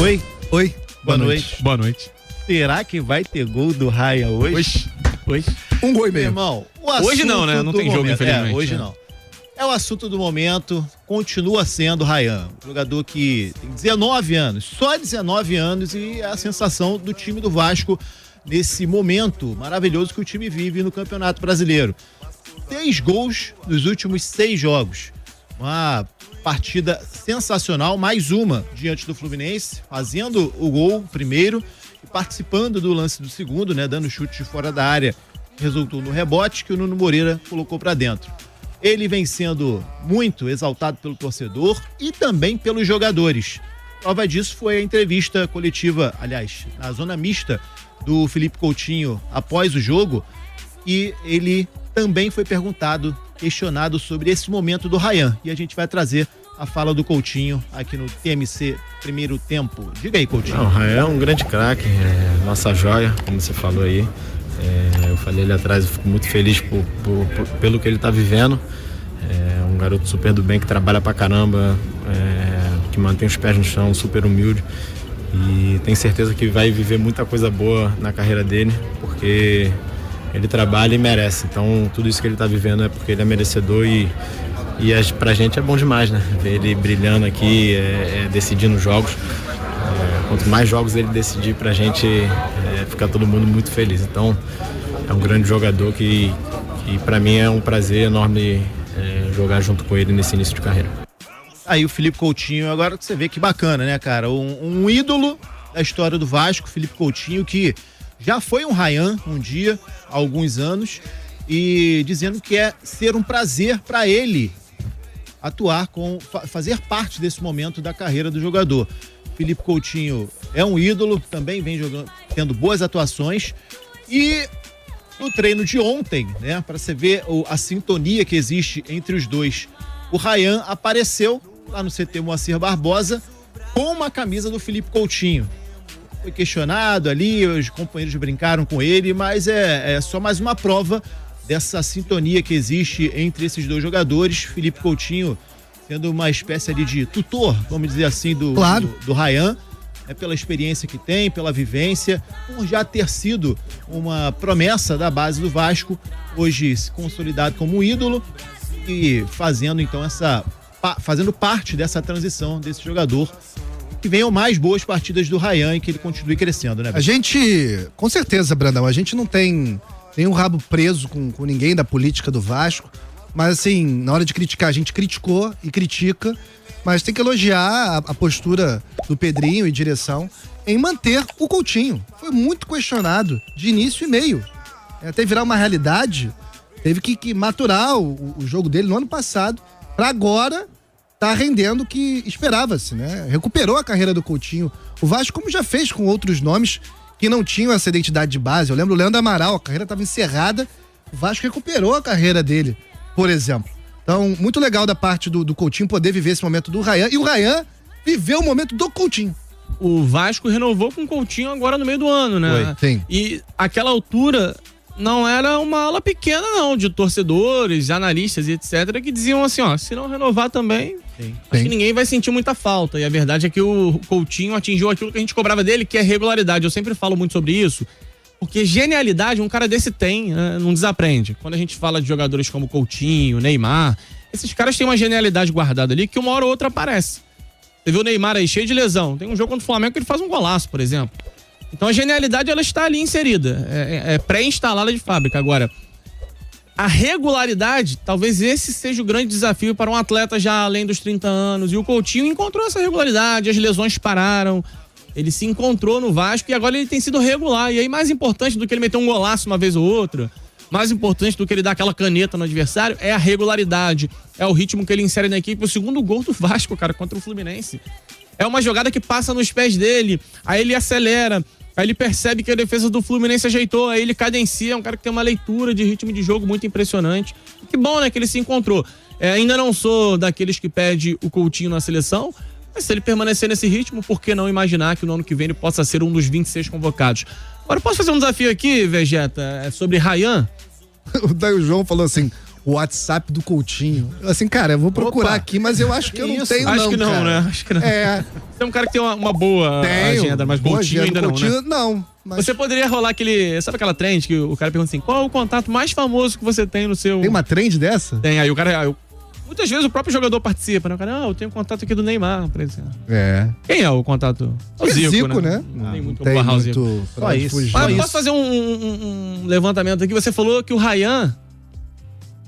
Oi. Oi. Boa noite. Boa noite. Será que vai ter gol do Ryan hoje? Hoje. Um gol e meio. Irmão, hoje não, né? Não tem jogo, momento. infelizmente. Hoje não. É o assunto do momento, continua sendo o Ryan, jogador que tem 19 anos, só 19 anos, e é a sensação do time do Vasco nesse momento maravilhoso que o time vive no Campeonato Brasileiro. 6 gols nos últimos 6 jogos. Uma partida sensacional, mais uma diante do Fluminense, fazendo o gol primeiro e participando do lance do segundo, né, dando chute de fora da área, resultou no rebote que o Nuno Moreira colocou para dentro. Ele vem sendo muito exaltado pelo torcedor e também pelos jogadores. Prova disso foi a entrevista coletiva, aliás, na zona mista do Felipe Coutinho após o jogo, e ele também foi questionado sobre esse momento do Ryan. E a gente vai trazer a fala do Coutinho aqui no TMC Primeiro Tempo. Diga aí, Coutinho. O Ryan é um grande craque, nossa joia, como você falou aí. Eu falei ali atrás, eu fico muito feliz pelo que ele está vivendo. É um garoto super do bem, que trabalha pra caramba, que mantém os pés no chão, super humilde. E tenho certeza que vai viver muita coisa boa na carreira dele, porque ele trabalha e merece. Então tudo isso que ele está vivendo é porque ele é merecedor e pra gente é bom demais, né? Ver ele brilhando aqui, decidindo jogos. Quanto mais jogos ele decidir, pra gente ficar todo mundo muito feliz. Então é um grande jogador que pra mim é um prazer enorme jogar junto com ele nesse início de carreira. Aí o Felipe Coutinho, agora que você vê que bacana, né, cara? Um ídolo da história do Vasco, Felipe Coutinho, que já foi um Ryan um dia, há alguns anos, e dizendo que é ser um prazer para ele atuar fazer parte desse momento da carreira do jogador. Felipe Coutinho é um ídolo, também vem tendo boas atuações, e no treino de ontem, né, para você ver a sintonia que existe entre os dois, o Ryan apareceu lá no CT Moacir Barbosa com uma camisa do Felipe Coutinho. Foi questionado ali, os companheiros brincaram com ele, mas é só mais uma prova dessa sintonia que existe entre esses dois jogadores. Felipe Coutinho sendo uma espécie ali de tutor, vamos dizer assim, do Ryan, pela experiência que tem, pela vivência, por já ter sido uma promessa da base do Vasco, hoje se consolidado como um ídolo e fazendo então fazendo parte dessa transição desse jogador, que venham mais boas partidas do Ryan e que ele continue crescendo, né? A gente, com certeza, Brandão, a gente não tem nenhum rabo preso com ninguém da política do Vasco, mas assim, na hora de criticar, a gente criticou e critica, mas tem que elogiar a postura do Pedrinho e direção em manter o Coutinho. Foi muito questionado de início e meio. Até virar uma realidade, teve que maturar o jogo dele no ano passado, para agora tá rendendo o que esperava-se, né? Recuperou a carreira do Coutinho. O Vasco, como já fez com outros nomes que não tinham essa identidade de base. Eu lembro o Leandro Amaral, a carreira estava encerrada, o Vasco recuperou a carreira dele, por exemplo. Então, muito legal da parte do Coutinho poder viver esse momento do Ryan. E o Ryan viveu o momento do Coutinho. O Vasco renovou com o Coutinho agora no meio do ano, né? Sim. E aquela altura não era uma ala pequena, não, de torcedores, analistas e etc., que diziam assim, ó, se não renovar também, acho que ninguém vai sentir muita falta. E a verdade é que o Coutinho atingiu aquilo que a gente cobrava dele, que é regularidade. Eu sempre falo muito sobre isso, porque genialidade um cara desse tem, né? Não desaprende. Quando a gente fala de jogadores como Coutinho, Neymar, esses caras têm uma genialidade guardada ali que uma hora ou outra aparece. Você viu o Neymar aí cheio de lesão. Tem um jogo contra o Flamengo que ele faz um golaço, por exemplo. Então a genialidade, ela está ali inserida, é pré-instalada de fábrica. Agora, a regularidade, talvez esse seja o grande desafio para um atleta já além dos 30 anos. E o Coutinho encontrou essa regularidade, as lesões pararam, ele se encontrou no Vasco e agora ele tem sido regular. E aí, mais importante do que ele meter um golaço uma vez ou outra, mais importante do que ele dar aquela caneta no adversário, é a regularidade, é o ritmo que ele insere na equipe. O segundo gol do Vasco, cara, contra o Fluminense, é uma jogada que passa nos pés dele, aí ele acelera, aí ele percebe que a defesa do Fluminense ajeitou, aí ele cadencia, é um cara que tem uma leitura de ritmo de jogo muito impressionante. Que bom, né, que ele se encontrou. Ainda não sou daqueles que pede o Coutinho na seleção, mas se ele permanecer nesse ritmo, por que não imaginar que no ano que vem ele possa ser um dos 26 convocados? Agora, posso fazer um desafio aqui, Vegeta, sobre Ryan? O João falou assim, o WhatsApp do Coutinho. Assim, cara, eu vou procurar aqui, mas eu acho que eu não tenho, não. Acho que não, cara. né? Acho que não. É. Você é um cara que tem uma boa agenda, mas boa Coutinho agenda, ainda Coutinho, não, né? não. Mas Você poderia rolar aquele... Sabe aquela trend que o cara pergunta assim, qual é o contato mais famoso que você tem no seu... tem uma trend dessa? Tem, aí o cara... Muitas vezes o próprio jogador participa, né? O cara, eu tenho contato aqui do Neymar, por exemplo. É. Quem é o contato? O Zico, né? Não tem muito Tem barrar o Zico. muito pra onde fugir. Mas posso fazer um levantamento aqui? Você falou que o Ryan,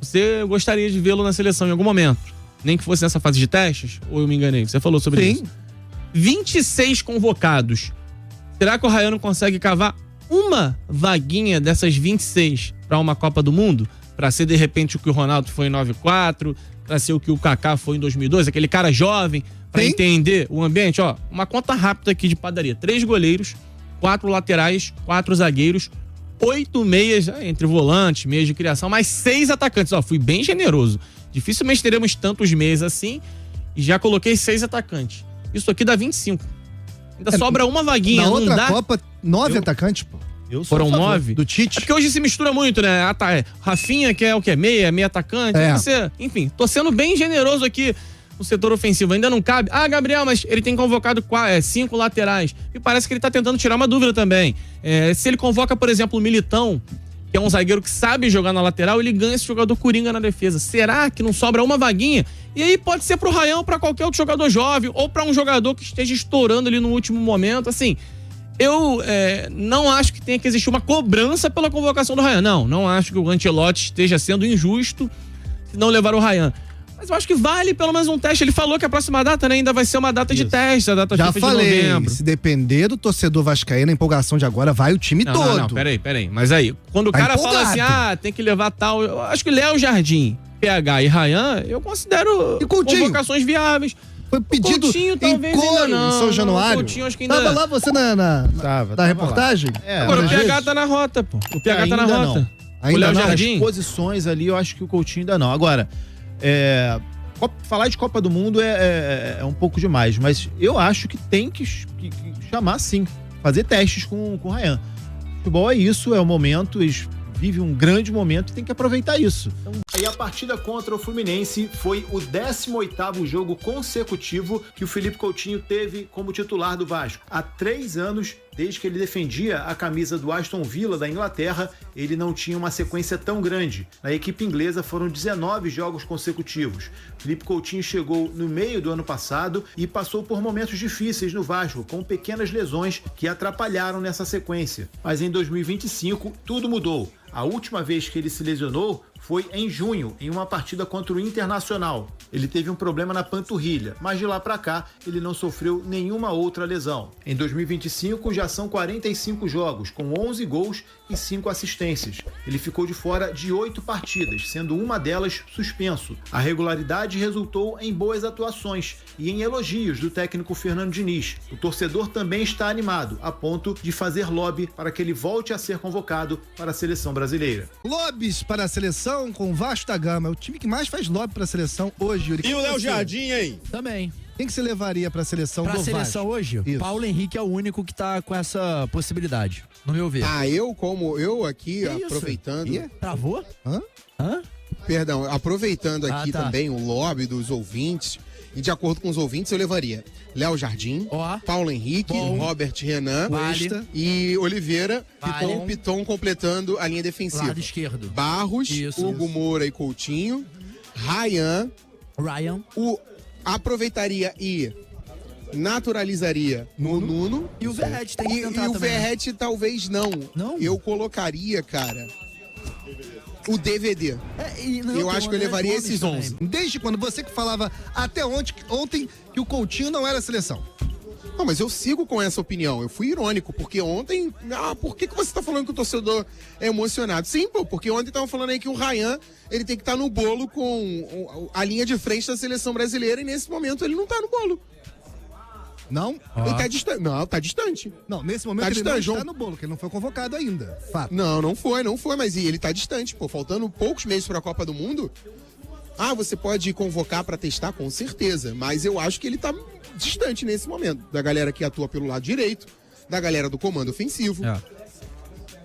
você gostaria de vê-lo na seleção em algum momento. Nem que fosse nessa fase de testes? Ou eu me enganei? Você falou sobre isso. 26 convocados. Será que o Ryan não consegue cavar uma vaguinha dessas 26 para uma Copa do Mundo? Para ser, de repente, o que o Ronaldo foi em 94, para ser o que o Kaká foi em 2002, aquele cara jovem, para entender o ambiente. Ó, uma conta rápida aqui de padaria. 3 goleiros, 4 laterais, 4 zagueiros, 8 meias, entre volantes, meias de criação, mais 6 atacantes. Ó, fui bem generoso. Dificilmente teremos tantos meias assim e já coloquei 6 atacantes. Isso aqui dá 25. Ainda sobra uma vaguinha, na não outra dá? Copa, 9 atacantes, pô. Foram 9? Do Tite. É porque hoje se mistura muito, né? Rafinha, que é o quê? Meia atacante. Enfim, tô sendo bem generoso aqui no setor ofensivo. Ainda não cabe. Gabriel, mas ele tem convocado 5 laterais. E parece que ele tá tentando tirar uma dúvida também. Se ele convoca, por exemplo, o Militão, que é um zagueiro que sabe jogar na lateral, ele ganha esse jogador coringa na defesa. Será que não sobra uma vaguinha? E aí pode ser pro Ryan ou pra qualquer outro jogador jovem, ou pra um jogador que esteja estourando ali no último momento. Assim, eu não acho que tenha que existir uma cobrança pela convocação do Ryan. Não acho que o Ancelotti esteja sendo injusto se não levar o Ryan. Mas eu acho que vale pelo menos um teste. Ele falou que a próxima data, né, ainda vai ser uma data de teste, a data Já FIFA falei, de novembro. se depender do torcedor vascaíno, a empolgação de agora vai o time todo. Não, peraí. Mas aí, quando o cara fala assim, tem que levar tal... Eu acho que Léo Jardim, PH e Ryan, eu considero convocações viáveis. Foi pedido Coutinho, talvez, em coro ainda não. em São Januário. Coutinho, acho que ainda... Tava lá você na reportagem? Agora o PH tá na rota, pô. O PH tá na rota. Ainda o Léo não. Jardim... As posições ali, eu acho que o Coutinho ainda não. Agora, falar de Copa do Mundo é um pouco demais, mas eu acho que tem que chamar, sim, fazer testes com o Ryan. Futebol é isso, é o momento, eles vivem um grande momento e tem que aproveitar isso. E a partida contra o Fluminense foi o 18º jogo consecutivo que o Felipe Coutinho teve como titular do Vasco. Há 3 anos, desde que ele defendia a camisa do Aston Villa da Inglaterra, ele não tinha uma sequência tão grande. Na equipe inglesa foram 19 jogos consecutivos. Felipe Coutinho chegou no meio do ano passado e passou por momentos difíceis no Vasco, com pequenas lesões que atrapalharam nessa sequência. Mas em 2025, tudo mudou. A última vez que ele se lesionou foi em junho, em uma partida contra o Internacional. Ele teve um problema na panturrilha, mas de lá pra cá ele não sofreu nenhuma outra lesão. Em 2025 já são 45 jogos, com 11 gols e 5 assistências. Ele ficou de fora de 8 partidas, sendo uma delas suspenso. A regularidade resultou em boas atuações e em elogios do técnico Fernando Diniz. O torcedor também está animado, a ponto de fazer lobby para que ele volte a ser convocado para a seleção brasileira. Lobbies para a seleção com Vasco da Gama. É o time que mais faz lobby para a seleção hoje, Yuri. E o Léo Jardim, hein? Também. Quem que você levaria para a seleção do Vasco? Pra seleção hoje? Isso. Paulo Henrique é o único que tá com essa possibilidade, no meu ver. Eu aqui, aproveitando... Travou? Hã? Perdão, aproveitando aqui tá. também o lobby dos ouvintes, e de acordo com os ouvintes, eu levaria Léo Jardim, Paulo Henrique, Robert Renan e Oliveira, com o Piton completando a linha defensiva. Lado esquerdo. Barros, Hugo Moura e Coutinho, Ryan. Aproveitaria e naturalizaria no Nuno. E o Verratti tem que tentar E o também. Verratti talvez não. Eu colocaria, cara, o DVD. Eu acho que eu levaria esses 11. Desde quando você que falava até ontem que o Coutinho não era seleção. Não, mas eu sigo com essa opinião. Eu fui irônico, porque ontem... por que você tá falando que o torcedor é emocionado? Sim, pô, porque ontem estavam falando aí que o Ryan, ele tem que estar no bolo com a linha de frente da seleção brasileira, e nesse momento ele não tá no bolo. Não? Ele tá distante. Não, tá distante. Não, nesse momento ele não está no bolo, porque ele não foi convocado ainda. Fato. Não foi, mas ele tá distante, pô. Faltando poucos meses pra Copa do Mundo. Você pode convocar pra testar, com certeza. Mas eu acho que ele tá distante nesse momento. Da galera que atua pelo lado direito, da galera do comando ofensivo.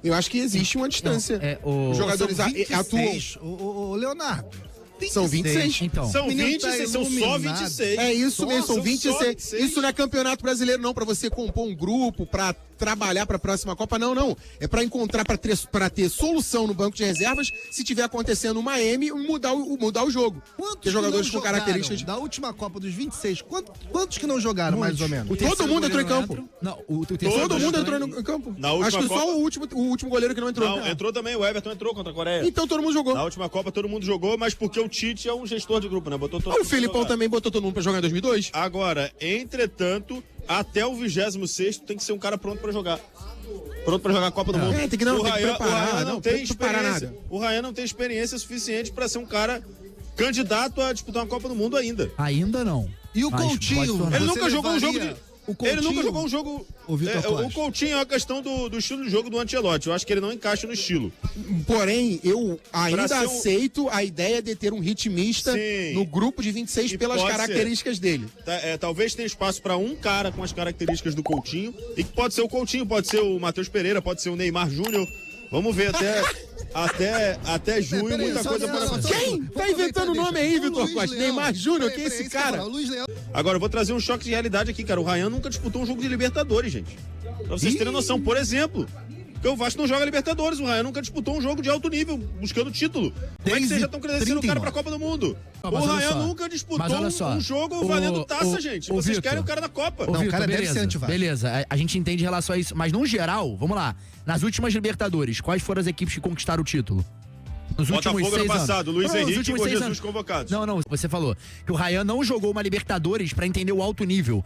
Eu acho que existe uma distância. Os jogadores atuam. Ô, Leonardo. 26. São 26. Então. São menino 26, tá são só iluminado. 26. É isso mesmo, são São 26. só 26. Isso não é campeonato brasileiro, não, pra você compor um grupo, pra trabalhar pra próxima Copa, não. É pra encontrar, pra ter solução no banco de reservas, se tiver acontecendo uma M, mudar o jogo. Quantos jogadores que com não características. jogaram? Da última Copa dos 26, quantos que não jogaram, mais ou menos? Todo mundo entrou em campo. Não, Todo mundo entrou em campo. Na última Acho que Copa- só o último goleiro que não entrou. Não, entrou também, o Everton entrou contra a Coreia. Então todo mundo jogou. Na última Copa todo mundo jogou, mas porque o Tite é um gestor de grupo, né? Botou todo O mundo pra Filipão jogar. também botou todo mundo pra jogar em 2002. Agora, entretanto, até o 26º tem que ser um cara pronto pra jogar. Pronto pra jogar a Copa do Mundo. É, tem que não, o tem que Ryan, preparar, o Ryan não não tem tem que preparar experiência. nada. O Ryan não tem experiência suficiente pra ser um cara candidato a disputar uma Copa do Mundo ainda. Ainda não. E o Mas pode Coutinho? tornar. Ele Você nunca jogou um jogo levaria de... o Coutinho? Ele nunca jogou um jogo... O Vitor Costa? o Coutinho é uma questão do estilo de jogo do Ancelotti. Eu acho que ele não encaixa no estilo. Porém, eu ainda Pra ser aceito a ideia de ter um ritmista Sim. no grupo de 26 E pelas pode características dele. Talvez tenha espaço pra um cara com as características do Coutinho. E que pode ser o Coutinho, pode ser o Matheus Pereira, pode ser o Neymar Júnior. Vamos ver até junho, Peraí, muita só- coisa não, pode não, acontecer. Quem? Vamos Tá inventando aproveitar, nome aí, deixa. Vitor O Luiz Costa? Leão. Neymar Júnior, Peraí, quem é esse isso que eu ia cara? falar, o Luiz Leão. Agora, eu vou trazer um choque de realidade aqui, cara. O Ryan nunca disputou um jogo de Libertadores, gente. Pra vocês terem noção. Por exemplo, porque o Vasco não joga Libertadores. O Ryan nunca disputou um jogo de alto nível, buscando título. Como é que Desde vocês já estão credenciando o cara 39. pra Copa do Mundo? Não, O mas olha Ryan só. nunca disputou Mas olha só. um jogo O- valendo taça, o- gente. o Vocês Vitor. querem o cara da Copa. Ô, Não, o Vitor, cara deve beleza, ser anti-Vasco. beleza. A gente entende em relação a isso. Mas no geral, vamos lá. Nas últimas Libertadores, quais foram as equipes que conquistaram o título? Nos Botafogo últimos ano 6 anos. passado, Luiz Não, nos Henrique e últimos Igor 6 Jesus anos. convocados. Não, você falou que o Ryan não jogou uma Libertadores pra entender o alto nível.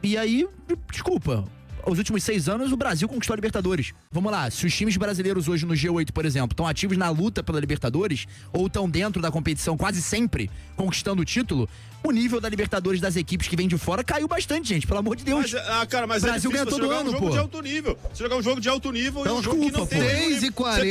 E aí, desculpa, os últimos 6 anos o Brasil conquistou a Libertadores. Vamos lá, se os times brasileiros hoje no G8, por exemplo, estão ativos na luta pela Libertadores, ou estão dentro da competição quase sempre, conquistando o título, o nível da Libertadores das equipes que vem de fora caiu bastante, gente, pelo amor de Deus. Mas O Brasil é ganha difícil você todo jogar ano, um jogo pô. de alto nível. Você jogar um jogo de alto nível Então, e um jogo que não desculpa, tem... pô. nenhum nível. 3,40. Você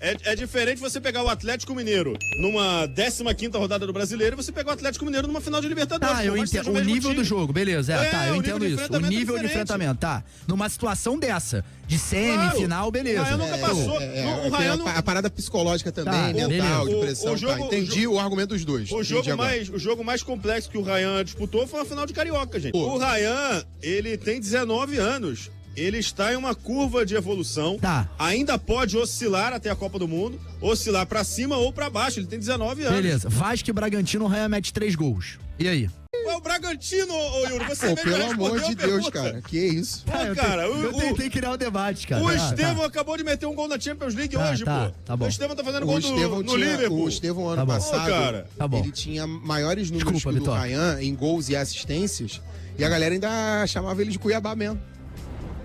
pegar- É diferente você pegar o Atlético Mineiro numa 15ª rodada do Brasileiro e você pegar o Atlético Mineiro numa final de Libertadores. Tá, eu por mais que entendo. seja O mesmo nível time. do jogo, beleza. Tá, eu o nível entendo de isso. O enfrentamento é nível de diferente. enfrentamento, tá. Numa situação dessa, de semifinal, beleza. O Ryan nunca passou. O Tem Ryan a, não... a parada psicológica também, Tá, mental, beleza. de pressão. O jogo- tá. Entendi o argumento dos dois. O Entendi agora. jogo mais complexo que o Ryan disputou foi a final de Carioca, gente. O Ryan, ele tem 19 anos. Ele está em uma curva de evolução. Tá. Ainda pode oscilar até a Copa do Mundo, oscilar pra cima ou pra baixo. Ele tem 19 anos. Beleza. Vasco e Bragantino, o Ryan mete 3 gols. E aí? É o Bragantino, ô Yuri. Você Pô, mesmo pelo respondeu amor a de Deus, pergunta. cara. Que isso? Pô, cara, eu tentei criar o debate, cara. O Tá, Estevão acabou de meter um gol na Champions League Tá, hoje, tá, pô. tá bom. O Estevão tá fazendo O gol Estevão, no Liverpool. o Estevão ano Tá bom. passado, Pô, cara. Tá bom. ele tinha maiores números Desculpa, que o do Vitor. Ryan em gols e assistências, e a galera ainda chamava ele de Cuiabá mesmo.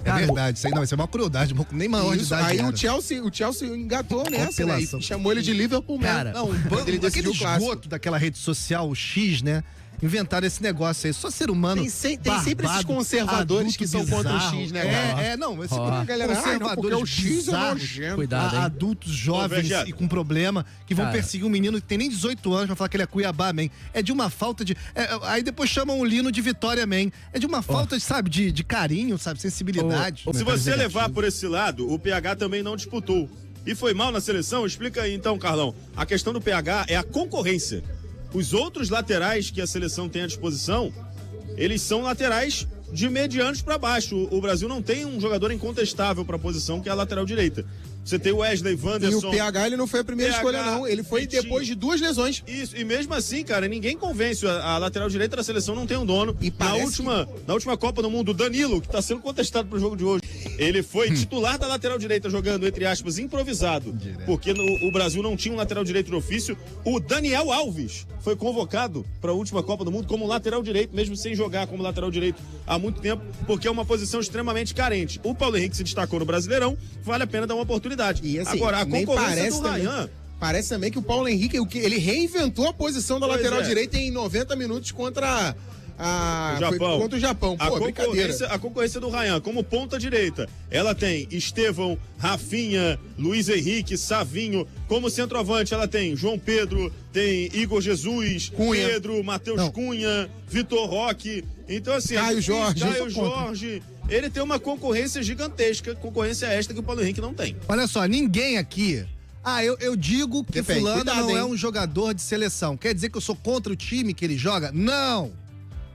É verdade, isso aí não, isso é uma crueldade, nem maior de Isso, idade. aí era. o Chelsea engatou nessa, né? Apelação. E chamou ele de Liverpool mesmo. Cara, Não, Quando ele decidiu aquele o clássico. esgoto daquela rede social, o X, né? Inventaram esse negócio aí. Só ser humano. Tem sempre esses barbado, conservadores adulto que são contra o bizarro. X, né, cara? Não, esse Ó. A galera, conservadores porque o X é bizarros, nojento. Cuidado, hein? adultos jovens Veja. e com problema que vão Cara. perseguir um menino que tem nem 18 anos pra falar que ele é Cuiabá, man. É de uma falta de. Aí depois chamam o Lino de Vitória, man. É de uma falta, sabe, de carinho, sabe, sensibilidade. Se você levar por esse lado, o PH também não disputou. E foi mal na seleção? Explica aí então, Carlão. A questão do PH é a concorrência. Os outros laterais que a seleção tem à disposição, eles são laterais de medianos para baixo. O Brasil não tem um jogador incontestável para a posição que é a lateral direita. Você tem o Wesley, E Wanderson. o PH, ele não foi a primeira PH, escolha, não. Ele foi Vitinho. depois de 2 lesões. Isso, e mesmo assim, cara, ninguém convence. A lateral direita da seleção não tem um dono. E parece Na última Copa do Mundo, o Danilo, que tá sendo contestado pro jogo de hoje, ele foi titular da lateral direita, jogando, entre aspas, improvisado. Porque o Brasil não tinha um lateral direito de ofício. O Daniel Alves foi convocado pra última Copa do Mundo como lateral direito, mesmo sem jogar como lateral direito há muito tempo, porque é uma posição extremamente carente. O Paulo Henrique se destacou no Brasileirão, vale a pena dar uma oportunidade. E assim, Agora, a nem concorrência parece do também, Ryan... parece também que o Paulo Henrique, ele reinventou a posição da Pois lateral é. direita em 90 minutos contra Ah, o Japão. foi contra o Japão. Pô, brincadeira. A concorrência do Ryan, como ponta direita, ela tem Estevão, Rafinha, Luiz Henrique, Savinho. Como centroavante, ela tem João Pedro, tem Igor Jesus, Cunha. Pedro, Matheus Cunha, Vitor Roque. Então, assim, Caio Jorge. Caio Jorge. Ele tem uma concorrência gigantesca, concorrência esta que o Paulo Henrique não tem. Olha só, ninguém aqui... eu digo que Depende, fulano cuidado, não é hein? um jogador de seleção. Quer dizer que eu sou contra o time que ele joga? Não!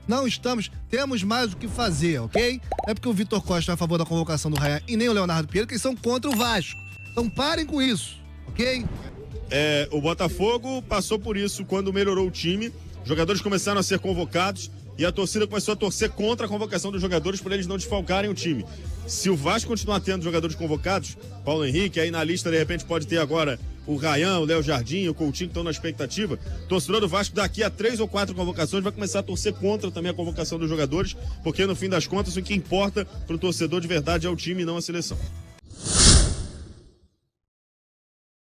Não estamos... Temos mais o que fazer, ok? É porque o Vitor Costa é a favor da convocação do Ryan e nem o Leonardo Pinheiro, que eles são contra o Vasco. Então parem com isso, ok? O Botafogo passou por isso quando melhorou o time. Jogadores começaram a ser convocados e a torcida começou a torcer contra a convocação dos jogadores para eles não desfalcarem o time. Se o Vasco continuar tendo jogadores convocados, Paulo Henrique, aí na lista de repente pode ter agora o Ryan, o Léo Jardim, o Coutinho que estão na expectativa. Torcedor do Vasco daqui a 3 ou 4 convocações vai começar a torcer contra também a convocação dos jogadores, porque no fim das contas o que importa pro torcedor de verdade é o time e não a seleção.